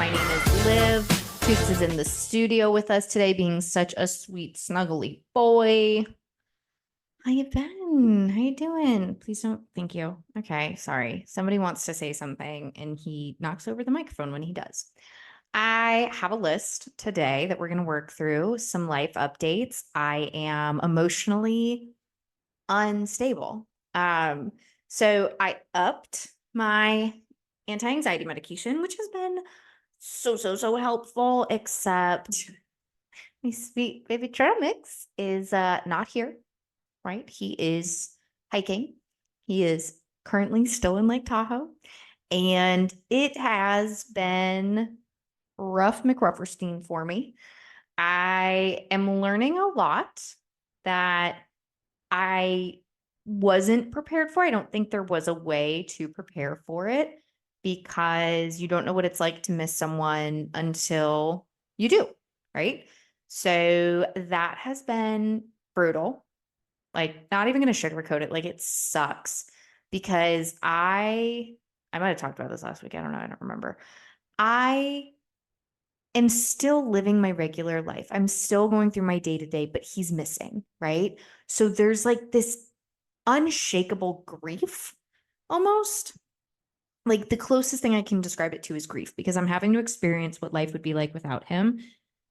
My name is Liv. Toots is in the studio with us today, being such a sweet, snuggly boy. How you been? How you doing? Please don't. Thank you. Okay, sorry. Somebody wants to say something, and he knocks over the microphone when he does. I have a list today that we're going to work through, some life updates. I am emotionally unstable. So I upped my anti-anxiety medication, which has been so helpful, except my sweet baby Tramix is not here, right? He is hiking. He is currently still in Lake Tahoe, and it has been rough McRufferstein for me. I am learning a lot that I wasn't prepared for. I don't think there was a way to prepare for it because you don't know what it's like to miss someone until you do, right? So that has been brutal. Like, not even going to sugarcoat it. Like, it sucks because I might have talked about this last week. I don't know. I don't remember. I am still living my regular life. I'm still going through my day to day, but he's missing, right? So there's like this unshakable grief almost. Like, the closest thing I can describe it to is grief because I'm having to experience what life would be like without him.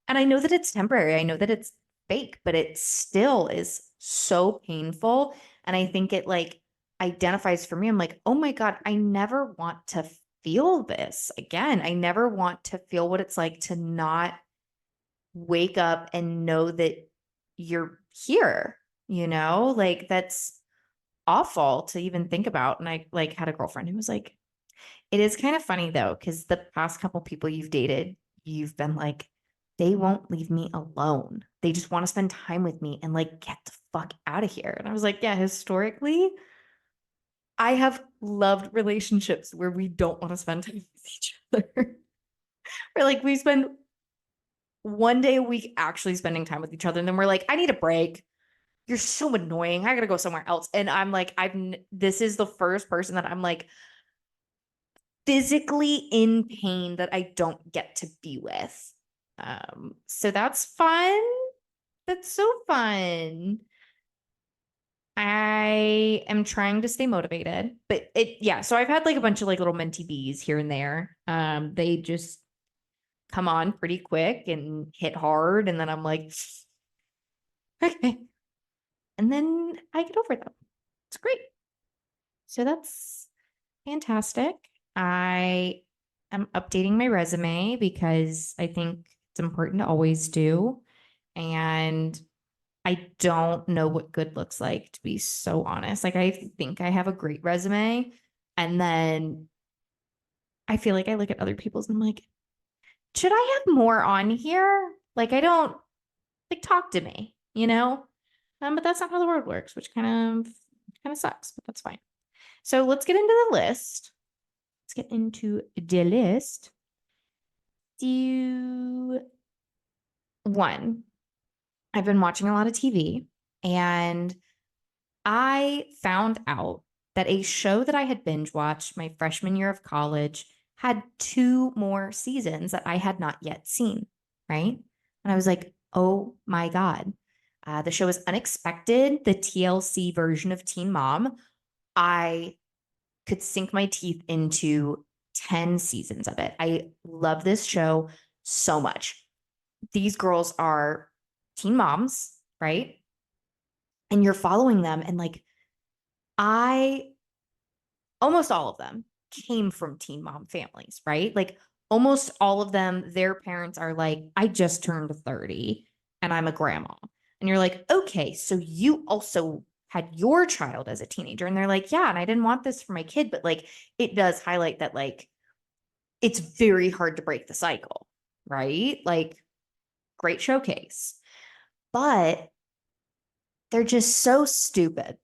And I know that it's temporary. I know that it's fake, but it still is so painful. And I think it like identifies for me. I'm like, oh my God, I never want to feel this again. I never want to feel what it's like to not wake up and know that you're here, like that's awful to even think about. And I like had a girlfriend who was like, it is kind of funny though, because the past couple people you've dated, you've been like, they won't leave me alone. They just want to spend time with me and like get the fuck out of here. And I was like, yeah, historically, I have loved relationships where we don't want to spend time with each other. Or like we spend one day a week actually spending time with each other. And then we're like, I need a break. You're so annoying. I gotta go somewhere else. And I'm like, this is the first person that I'm like physically in pain that I don't get to be with. So that's fun. That's so fun. I am trying to stay motivated, but yeah. So I've had like a bunch of like little mentee bees here and there. They just come on pretty quick and hit hard. And then I'm like, okay. And then I get over them. It's great. So that's fantastic. I am updating my resume because I think it's important to always do. And I don't know what good looks like, to be so honest. Like, I think I have a great resume. And then I feel like I look at other people's and I'm like, should I have more on here? Like, I don't like talk to me, But that's not how the world works, which kind of sucks, but that's fine. So let's get into the list. Let's get into the list. Do one. I've been watching a lot of TV and I found out that a show that I had binge watched my freshman year of college had two more seasons that I had not yet seen, right? And I was like, oh my God. The show is Unexpected, the TLC version of Teen Mom. I could sink my teeth into 10 seasons of it. I love this show so much. These girls are teen moms, right? And you're following them. And like, almost all of them came from teen mom families, right? Like, almost all of them, their parents are like, I just turned 30 and I'm a grandma. And you're like, okay, so you also had your child as a teenager. And they're like, yeah, and I didn't want this for my kid. But like, it does highlight that, like, it's very hard to break the cycle, right? Like, great showcase. But they're just so stupid.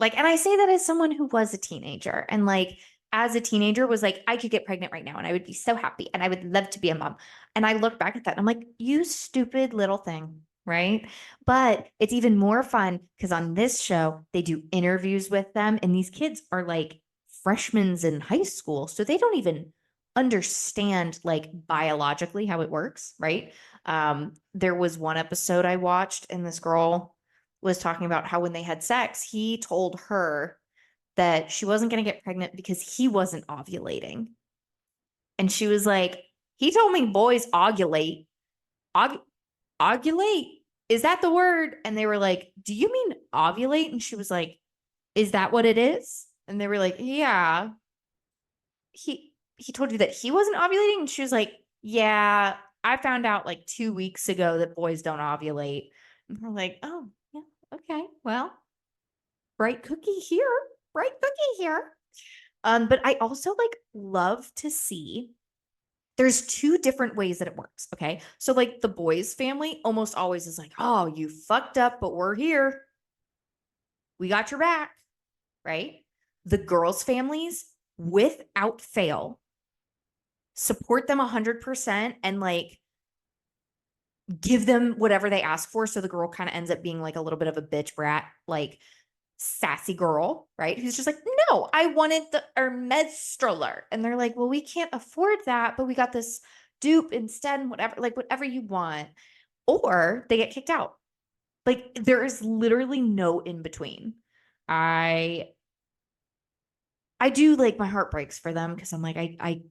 Like, and I say that as someone who was a teenager and like, as a teenager was like, I could get pregnant right now and I would be so happy and I would love to be a mom. And I look back at that and I'm like, you stupid little thing. Right. But it's even more fun because on this show, they do interviews with them. And these kids are like freshmen in high school. So they don't even understand like biologically how it works, right? There was one episode I watched, and this girl was talking about how when they had sex, he told her that she wasn't going to get pregnant because he wasn't ovulating. And she was like, he told me boys ovulate. Ovulate? Is that the word? And they were like, do you mean ovulate? And she was like, is that what it is? And they were like, yeah. He told you that he wasn't ovulating? And she was like, yeah, I found out like 2 weeks ago that boys don't ovulate. And we're like, oh, yeah, okay. Well, bright cookie here. Bright cookie here. But I also like love to see there's two different ways that it works. Okay. So like the boys' family almost always is like, oh, you fucked up, but we're here. We got your back. Right. The girls' families, without fail, support them 100% and like give them whatever they ask for. So the girl kind of ends up being like a little bit of a bitch brat, like sassy girl, right? Who's just like, no, I wanted our menstrualer. And they're like, well, we can't afford that, but we got this dupe instead, and whatever, like whatever you want. Or they get kicked out. Like there is literally no in between. I do like my heart breaks for them because I'm like, I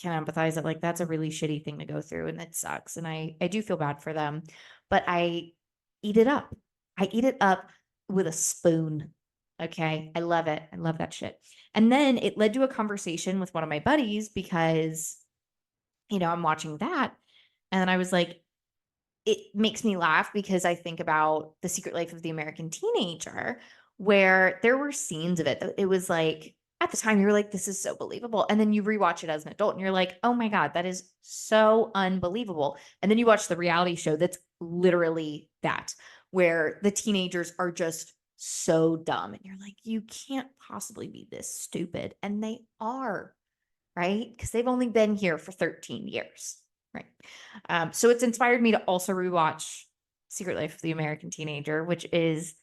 can empathize that like that's a really shitty thing to go through and it sucks. And I do feel bad for them, but I eat it up. I eat it up with a spoon. Okay. I love it. I love that shit. And then it led to a conversation with one of my buddies because, I'm watching that. And then I was like, it makes me laugh because I think about The Secret Life of the American Teenager, where there were scenes of it. It was like, at the time, you were like, this is so believable. And then you rewatch it as an adult and you're like, oh my God, that is so unbelievable. And then you watch the reality show that's literally that, where the teenagers are just so dumb. And you're like, you can't possibly be this stupid. And they are, right? Because they've only been here for 13 years. Right. So it's inspired me to also rewatch Secret Life of the American Teenager, which is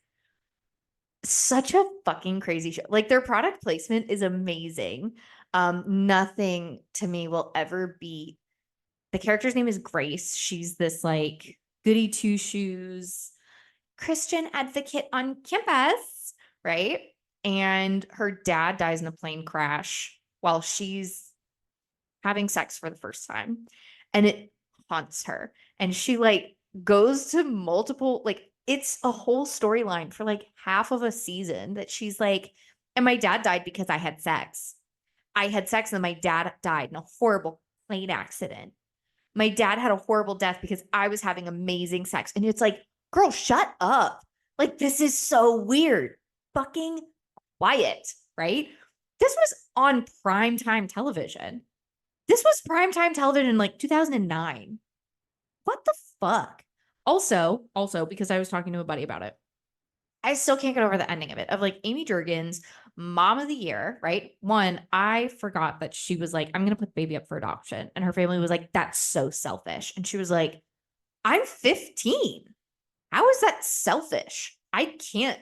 such a fucking crazy show. Like their product placement is amazing. Nothing to me will ever beat the character's name is Grace. She's this like goody two shoes Christian advocate on campus, right? And her dad dies in a plane crash while she's having sex for the first time. And it haunts her. And she like goes to multiple, like, it's a whole storyline for like half of a season that she's like, and my dad died because I had sex. I had sex and then my dad died in a horrible plane accident. My dad had a horrible death because I was having amazing sex. And it's like, girl, shut up. Like, this is so weird. Fucking quiet, right? This was on primetime television. This was primetime television in like 2009. What the fuck? Also, because I was talking to a buddy about it, I still can't get over the ending of it, of like Amy Durgan's Mom of the Year, right? One, I forgot that she was like, I'm going to put the baby up for adoption. And her family was like, that's so selfish. And she was like, I'm 15. How is that selfish? I can't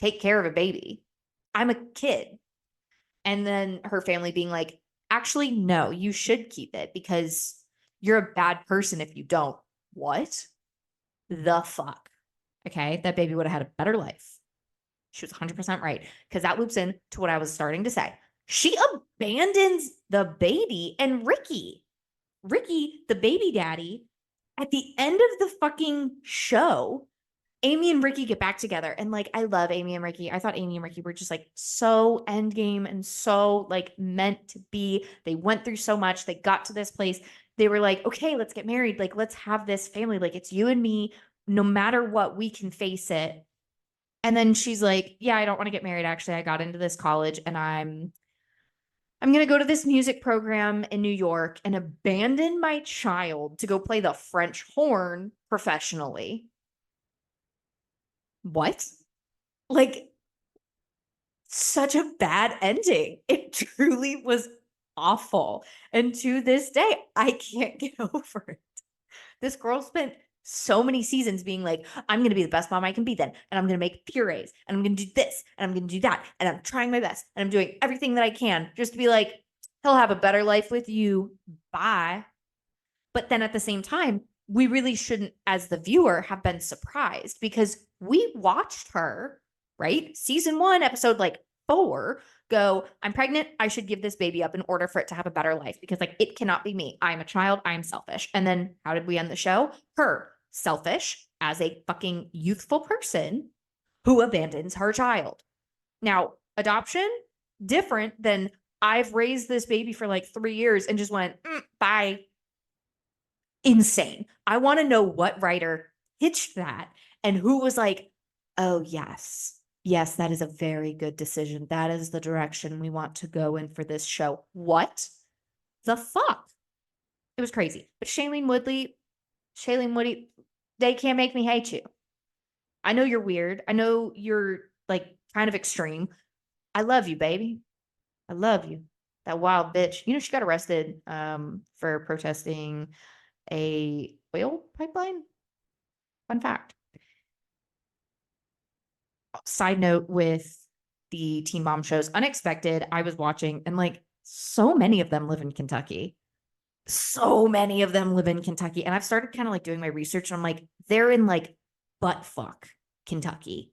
take care of a baby. I'm a kid. And then her family being like, actually, no, you should keep it because you're a bad person if you don't. What the fuck? Okay, that baby would have had a better life. She was 100% right because that loops in to what I was starting to say. She abandons the baby and Ricky, the baby daddy, at the end of the fucking show. Amy and Ricky get back together. And like, I love Amy and Ricky. I thought Amy and Ricky were just like so endgame and so like meant to be. They went through so much. They got to this place. They were like, okay, let's get married. Like, let's have this family. Like, it's you and me. No matter what, we can face it. And then she's like, yeah, I don't want to get married. Actually, I got into this college and I'm going to go to this music program in New York and abandon my child to go play the French horn professionally. What? Like, such a bad ending. It truly was awful. And to this day, I can't get over it. This girl spent so many seasons being like, I'm going to be the best mom I can be then. And I'm going to make purees. And I'm going to do this. And I'm going to do that. And I'm trying my best. And I'm doing everything that I can just to be like, He'll have a better life with you. Bye. But then at the same time, we really shouldn't, as the viewer, have been surprised because we watched her, right? Season 1, episode like 4, go, I'm pregnant. I should give this baby up in order for it to have a better life because, like, it cannot be me. I'm a child. I'm selfish. And then how did we end the show? Her selfish as a fucking youthful person who abandons her child. Now, adoption, different than I've raised this baby for like 3 years and just went, bye. Insane. I want to know what writer pitched that and who was like, oh, yes, yes, that is a very good decision. That is the direction we want to go in for this show. What the fuck? It was crazy. But Shailene Woodley, they can't make me hate you. I know you're weird. I know you're like kind of extreme. I love you, baby. I love you. That wild bitch. You know, she got arrested for protesting a oil pipeline. Fun fact. Side note with the teen mom shows, unexpected. I was watching and like so many of them live in Kentucky. So many of them live in Kentucky. And I've started kind of like doing my research and I'm like, they're in like butt fuck Kentucky.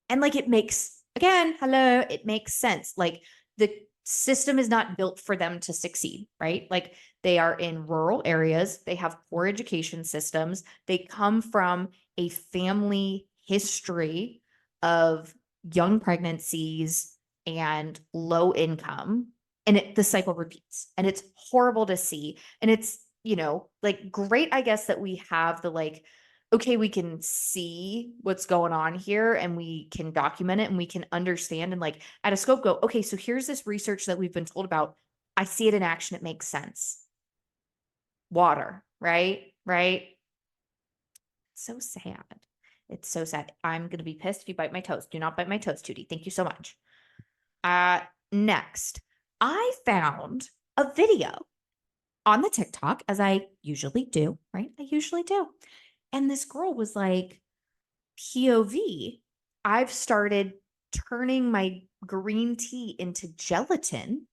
And like it makes, again, hello, it makes sense. Like the system is not built for them to succeed, right? Like they are in rural areas, they have poor education systems, they come from a family history of young pregnancies and low income. And the cycle repeats and it's horrible to see. And it's, you know, like great, I guess, that we have the like, okay, we can see what's going on here and we can document it and we can understand and like at a scope go, okay, so here's this research that we've been told about. I see it in action. It makes sense. Water, right? Right. So sad. It's so sad. I'm going to be pissed if you bite my toes. Do not bite my toes, Tootie. Thank you so much. Next, I found a video on the TikTok, as I usually do, right? I usually do. And this girl was like, POV, I've started turning my green tea into gelatin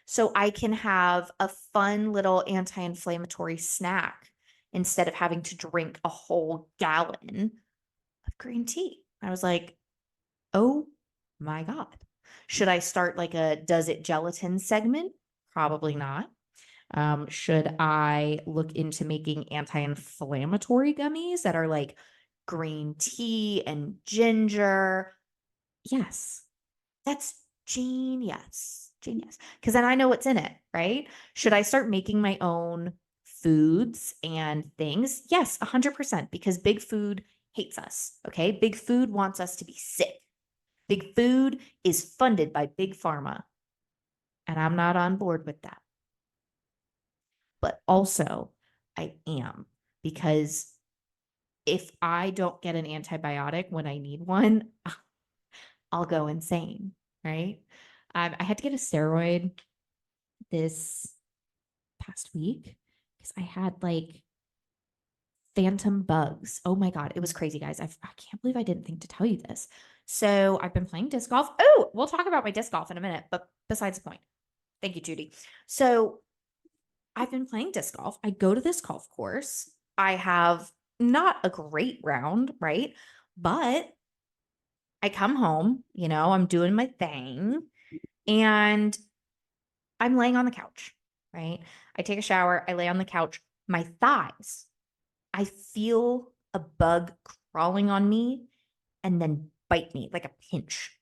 so I can have a fun little anti-inflammatory snack instead of having to drink a whole gallon of green tea. I was like, oh my God. Should I start like a does it gelatin segment? Probably not. Should I look into making anti-inflammatory gummies that are like green tea and ginger? Yes, that's genius. Genius. Because then I know what's in it, right? Should I start making my own foods and things? Yes, 100%, because big food hates us. Okay. Big food wants us to be sick. Big food is funded by big pharma. And I'm not on board with that. But also, I am because if I don't get an antibiotic when I need one, I'll go insane, right? I had to get a steroid this past week because I had like phantom bugs. Oh my God, it was crazy, guys. I can't believe I didn't think to tell you this. So I've been playing disc golf. Oh, we'll talk about my disc golf in a minute, but besides the point. Thank you, Judy. So I've been playing disc golf. I go to this golf course. I have not a great round, right? But I come home, you know, I'm doing my thing and I'm laying on the couch, right? I take a shower, I lay on the couch, my thighs, I feel a bug crawling on me and then bite me like a pinch.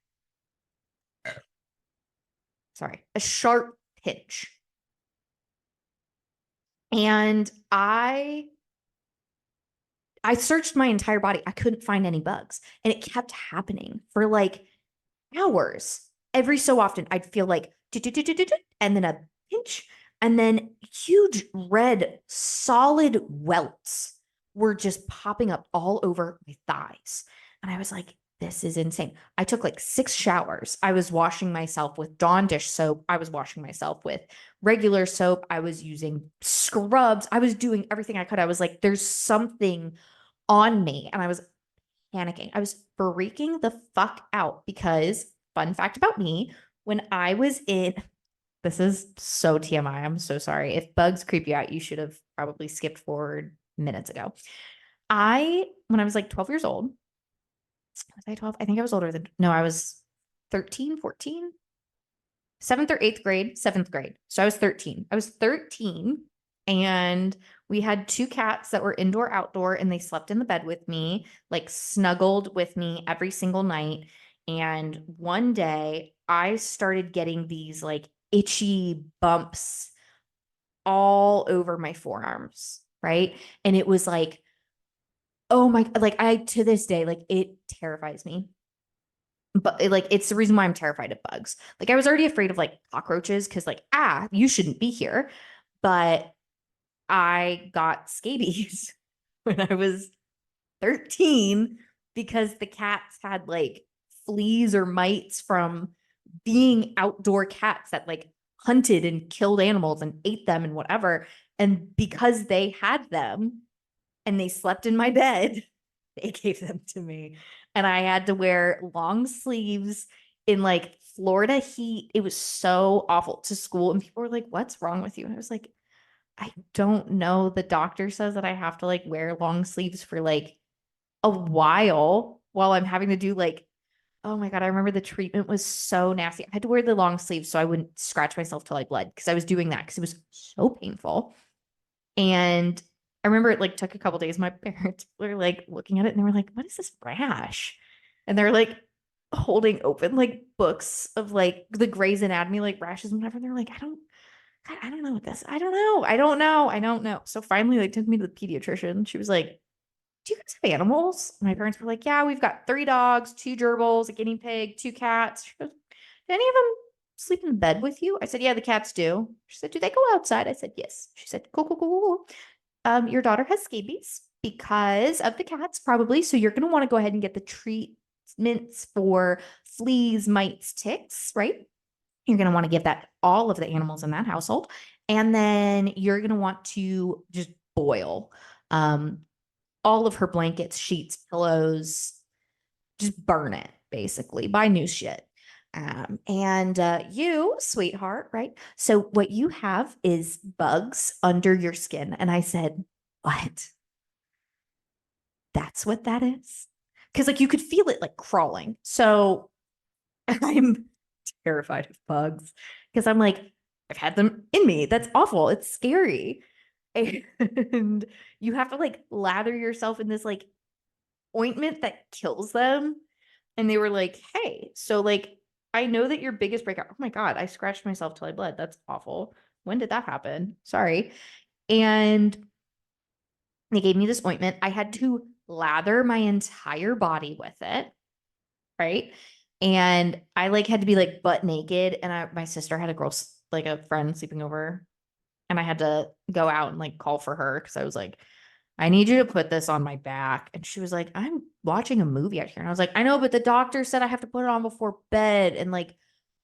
Sorry, a sharp pinch. And I searched my entire body. I couldn't find any bugs. And it kept happening for like hours. Every so often, I'd feel like, and then a pinch, and then huge red, solid welts were just popping up all over my thighs. And I was like, this is insane. I took like 6 showers. I was washing myself with Dawn dish soap. I was washing myself with regular soap. I was using scrubs. I was doing everything I could. I was like, there's something on me. And I was panicking. I was freaking the fuck out because, fun fact about me, when I was in This is so TMI. I'm so sorry. If bugs creep you out, you should have probably skipped forward minutes ago. When I was like 12 years old, was I 12? I think I was older than, no, I was 13, 14, seventh or eighth grade, seventh grade. So I was 13. I was 13 and we had two cats that were indoor, outdoor, and they slept in the bed with me, like snuggled with me every single night. And one day I started getting these like itchy bumps all over my forearms, right? And it was like, oh my, like to this day, like it terrifies me. But like it's the reason why I'm terrified of bugs. Like I was already afraid of like cockroaches because like you shouldn't be here. But I got scabies when I was 13 because the cats had like fleas or mites from being outdoor cats that like hunted and killed animals and ate them and whatever. And because they had them and they slept in my bed, they gave them to me. And I had to wear long sleeves in like Florida heat. It was so awful to school. And people were like, what's wrong with you? And I was like, I don't know. The doctor says that I have to like wear long sleeves for like a while I'm having to do like, oh my God, I remember the treatment was so nasty. I had to wear the long sleeves so I wouldn't scratch myself till I bled because I was doing that because it was so painful. And I remember it like took a couple days. My parents were like looking at it and they were like, what is this rash? And they're like holding open like books of like the Grey's Anatomy, like rashes and whatever. And they're like, I don't know what this. I don't know. So finally, like took me to the pediatrician. She was like, do you guys have animals? My parents were like, yeah, we've got 3 dogs, 2 gerbils, a guinea pig, 2 cats. She goes, do any of them sleep in bed with you? I said, yeah, the cats do. She said, do they go outside? I said, yes. She said, cool, cool, cool, cool, cool. Your daughter has scabies because of the cats, probably. So you're going to want to go ahead and get the treatments for fleas, mites, ticks, right? You're going to want to give that all of the animals in that household. And then you're going to want to just boil all of her blankets, sheets, pillows, just burn it, basically. Buy new shit. And you, sweetheart, right? So what you have is bugs under your skin. And I said, what? That's what that is? Because like you could feel it like crawling. So I'm terrified of bugs because I'm like, I've had them in me. That's awful. It's scary. And you have to like lather yourself in this like ointment that kills them. And they were like, hey, so like, I know that your biggest breakout. Oh my God, I scratched myself till I bled. That's awful. When did that happen? Sorry. And they gave me this ointment. I had to lather my entire body with it. Right. And I like had to be like butt naked. And my sister had a girl, like a friend sleeping over. And I had to go out and like call for her because I was like, I need you to put this on my back. And she was like, I'm watching a movie out here. And I was like, I know, but the doctor said I have to put it on before bed. And like,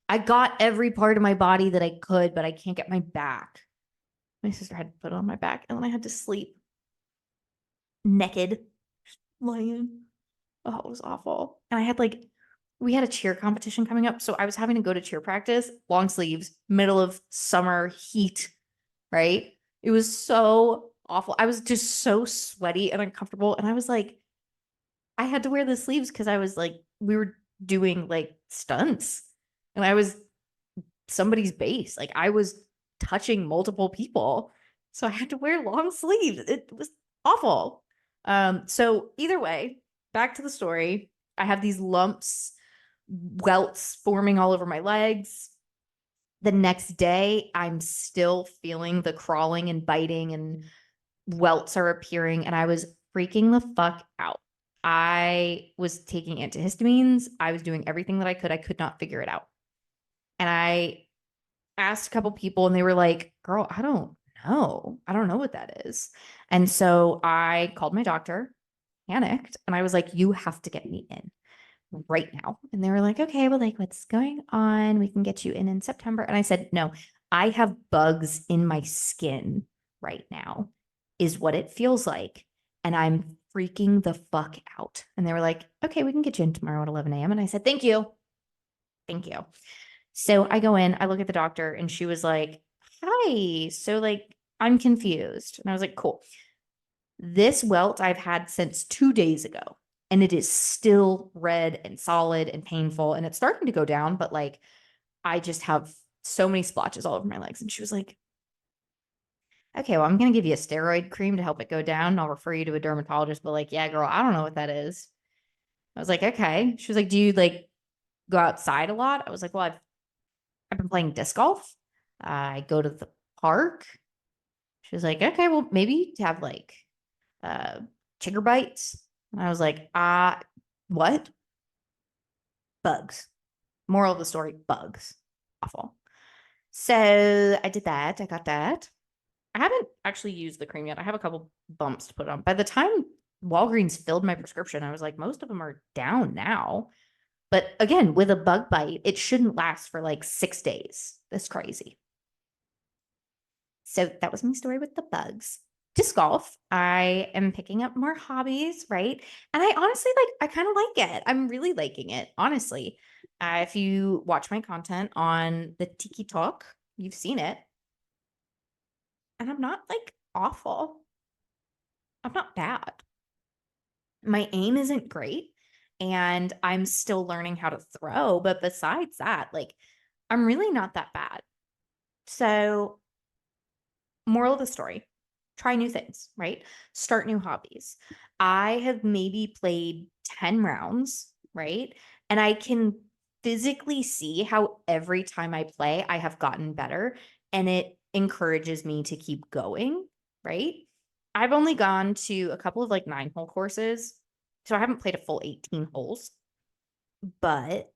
I got every part of my body that I could, but I can't get my back. My sister had to put it on my back. And then I had to sleep naked, lying. Oh, it was awful. And I had like, we had a cheer competition coming up. So I was having to go to cheer practice, long sleeves, middle of summer heat, right? It was so awful. I was just so sweaty and uncomfortable. And I was like, I had to wear the sleeves because I was like, we were doing like stunts and I was somebody's base. Like I was touching multiple people. So I had to wear long sleeves. It was awful. So either way, back to the story. I have these lumps, welts forming all over my legs. The next day, I'm still feeling the crawling and biting, and welts are appearing, and I was freaking the fuck out. I was taking antihistamines. I was doing everything that I could. I could not figure it out. And I asked a couple people, and they were like, girl, I don't know. I don't know what that is. And so I called my doctor, panicked, and I was like, you have to get me in right now. And they were like, okay, well, like, what's going on? We can get you in September. And I said, no, I have bugs in my skin right now, is what it feels like. And I'm freaking the fuck out. And they were like, okay, we can get you in tomorrow at 11 a.m. And I said, thank you. Thank you. So I go in, I look at the doctor, and she was like, "Hi. So, like, I'm confused." And I was like, "Cool. This welt I've had since 2 days ago, and it is still red and solid and painful, and it's starting to go down, but like, I just have so many splotches all over my legs." And she was like, "Okay, well, I'm going to give you a steroid cream to help it go down. I'll refer you to a dermatologist." But like, yeah, girl, I don't know what that is. I was like, "Okay." She was like, "Do you like go outside a lot?" I was like, "Well, I've been playing disc golf. I go to the park." She was like, "Okay, well, maybe to have like uh chigger bites." And I was like, what? Bugs. Moral of the story, bugs. Awful. So I did that. I got that. I haven't actually used the cream yet. I have a couple bumps to put on. By the time Walgreens filled my prescription, I was like, most of them are down now. But again, with a bug bite, it shouldn't last for like 6 days. That's crazy. So that was my story with the bugs. Disc golf. I am picking up more hobbies, right? And I honestly I kind of like it. I'm really liking it, honestly. If you watch my content on the Tiki Talk, you've seen it. And I'm not like awful. I'm not bad. My aim isn't great. And I'm still learning how to throw. But besides that, like, I'm really not that bad. So moral of the story, try new things, right? Start new hobbies. I have maybe played 10 rounds, right? And I can physically see how every time I play, I have gotten better and it encourages me to keep going, right? I've only gone to a couple of like 9-hole courses. So I haven't played a full 18 holes, but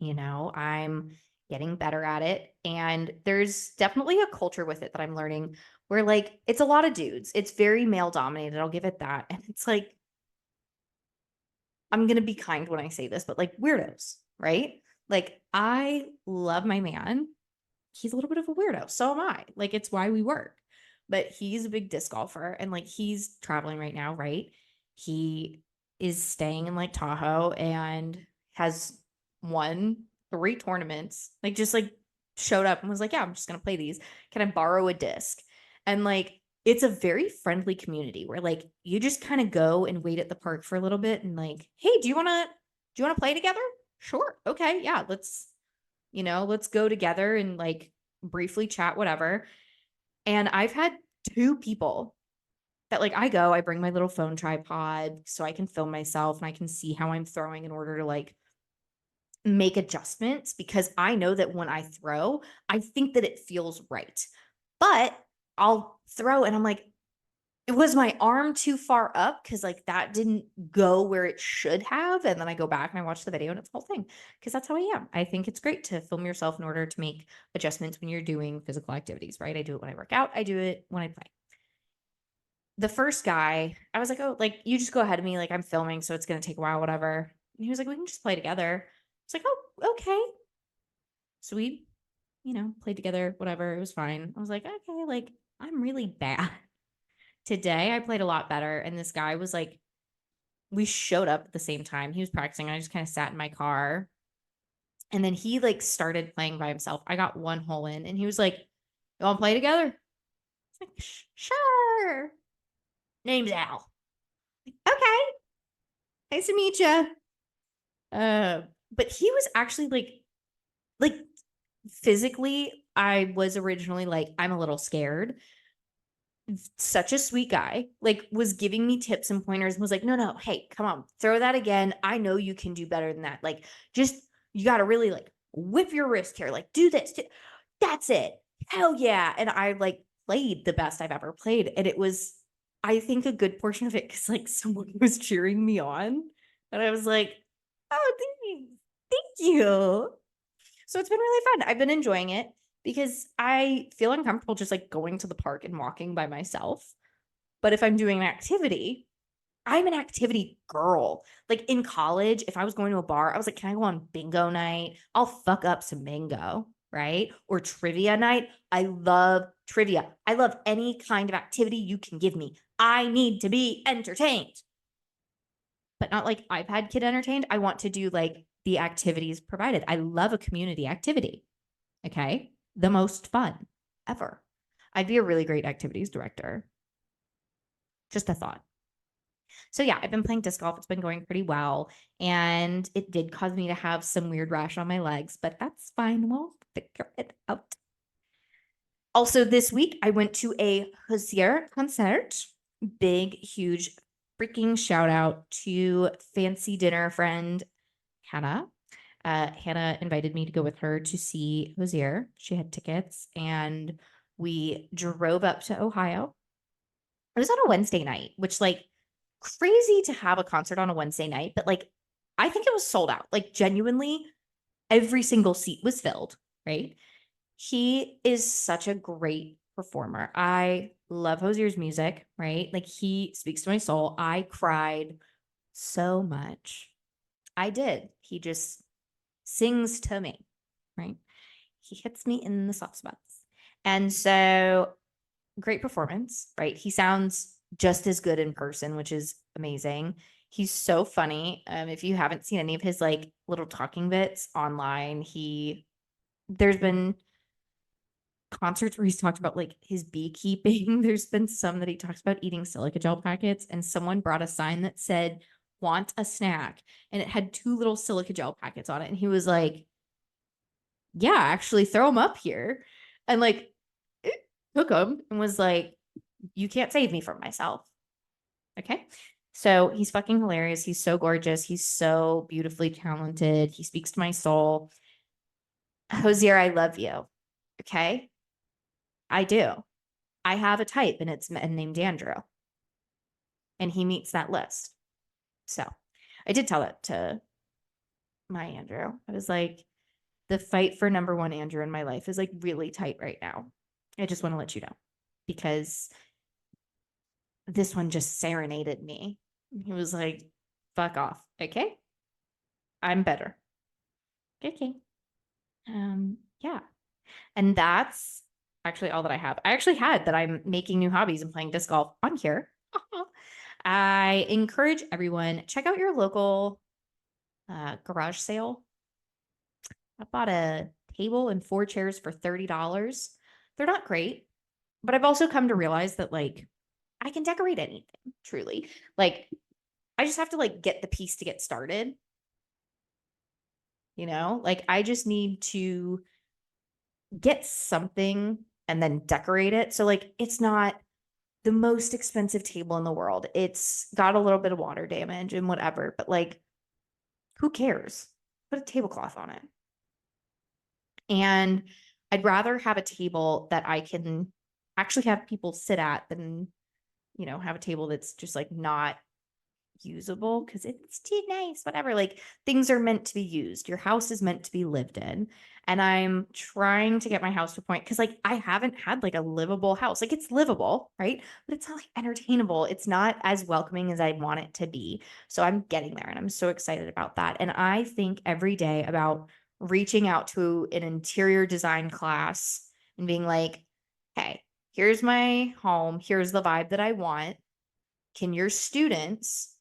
I'm getting better at it. And there's definitely a culture with it that I'm learning where like it's a lot of dudes. It's very male dominated. I'll give it that. And it's like, I'm going to be kind when I say this, but like weirdos, right? Like I love my man. He's a little bit of a weirdo. So am I. Like it's why we work. But he's a big disc golfer and like he's traveling right now, right? He is staying in like Tahoe and has won 3 tournaments. Like just like showed up and was like, "Yeah, I'm just gonna play these. Can I borrow a disc?" And like it's a very friendly community where like you just kind of go and wait at the park for a little bit and like, "Hey, do you wanna play together?" Sure. Okay, yeah, let's go together and like briefly chat, whatever. And I've had 2 people that like I bring my little phone tripod so I can film myself and I can see how I'm throwing in order to like make adjustments because I know that when I throw, I think that it feels right. But I'll throw and I'm like, it was my arm too far up because like that didn't go where it should have. And then I go back and I watch the video and it's the whole thing because that's how I am. I think it's great to film yourself in order to make adjustments when you're doing physical activities, right? I do it when I work out, I do it when I play. The first guy, I was like, "Oh, like you just go ahead of me, like I'm filming, so it's gonna take a while, whatever." And he was like, "We can just play together." It's like, "Oh, okay." So we, played together, whatever. It was fine. I was like, "Okay, like I'm really bad." Today I played a lot better, and this guy was like, we showed up at the same time. He was practicing. I just kind of sat in my car. And then he like started playing by himself. I got 1 hole in and he was like, "You want to play together?" It's like, Sure. Name's Al." Okay. Nice to meet you. Uh, but he was actually like physically, I was originally like, I'm a little scared. Such a sweet guy, like was giving me tips and pointers and was like, "No, hey, come on, throw that again. I know you can do better than that. Like, just you got to really like whip your wrist here. Like, do this. That's it. Hell yeah." And I like played the best I've ever played. And it was, I think, a good portion of it because like someone was cheering me on. And I was like, "Oh, thank you." So it's been really fun. I've been enjoying it because I feel uncomfortable just like going to the park and walking by myself. But if I'm doing an activity, I'm an activity girl. Like in college, if I was going to a bar, I was like, "Can I go on bingo night? I'll fuck up some bingo." Right? Or trivia night. I love trivia. I love any kind of activity you can give me. I need to be entertained, but not like iPad kid entertained. I want to do like the activities provided. I love a community activity. Okay. The most fun ever. I'd be a really great activities director. Just a thought. So yeah, I've been playing disc golf. It's been going pretty well. And it did cause me to have some weird rash on my legs, but that's fine. We'll figure it out. Also, this week I went to a Hozier concert. Big, huge, freaking shout out to fancy dinner friend Hannah. Hannah invited me to go with her to see Hozier. She had tickets, and we drove up to Ohio. It was on a Wednesday night, which, like, crazy to have a concert on a Wednesday night, but like, I think it was sold out. Like, genuinely, every single seat was filled, right? He is such a great performer. I love Hozier's music, right? Like, he speaks to my soul. I cried so much. I did. He just sings to me, right? He hits me in the soft spots. And so, great performance, right? He sounds just as good in person, which is amazing. He's so funny. If you haven't seen any of his like little talking bits online, there's been concerts where he's talked about like his beekeeping. There's been some that he talks about eating silica gel packets, and someone brought a sign that said, "Want a snack?" And it had 2 little silica gel packets on it. And he was like, "Yeah, actually throw them up here." And like, took them and was like, "You can't save me from myself." Okay. So he's fucking hilarious. He's so gorgeous. He's so beautifully talented. He speaks to my soul. Hosier, I love you. Okay. I do. I have a type, and it's named Andrew. And he meets that list. So I did tell it to my Andrew. I was like, the fight for number 1 Andrew in my life is like really tight right now. I just want to let you know, because this one just serenaded me. He was like, fuck off. Okay. I'm better. Okay. Yeah. And that's actually all that I have. I actually had that I'm making new hobbies and playing disc golf on here. I encourage everyone, check out your local garage sale. I bought a table and 4 chairs for $30. They're not great, but I've also come to realize that like I can decorate anything, truly. Like, I just have to like get the piece to get started. Like, I just need to get something and then decorate it. So like, it's not the most expensive table in the world. It's got a little bit of water damage and whatever, but like, who cares? Put a tablecloth on it. And I'd rather have a table that I can actually have people sit at than, have a table that's just like not usable because it's too nice, whatever. Like, things are meant to be used. Your house is meant to be lived in. And I'm trying to get my house to a point, because like I haven't had like a livable house. Like, it's livable, right? But it's not like entertainable. It's not as welcoming as I want it to be. So I'm getting there, and I'm so excited about that. And I think every day about reaching out to an interior design class and being like, hey, here's my home. Here's the vibe that I want. Can your students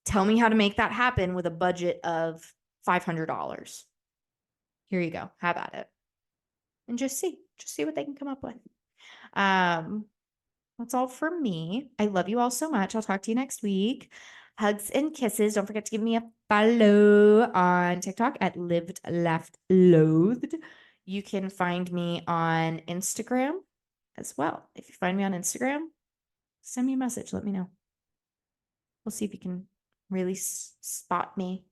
tell me how to make that happen with a budget of $500? Here you go. Have at it. And just see what they can come up with. That's all for me. I love you all so much. I'll talk to you next week. Hugs and kisses. Don't forget to give me a follow on TikTok at Lived Left Loathed. You can find me on Instagram as well. If you find me on Instagram, send me a message. Let me know. We'll see if you can really spot me.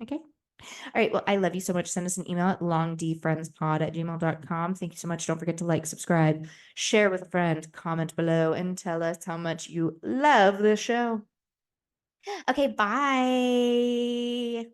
Okay. All right. Well, I love you so much. Send us an email at longdfriendspod@gmail.com. Thank you so much. Don't forget to like, subscribe, share with a friend, comment below, and tell us how much you love the show. Okay. Bye.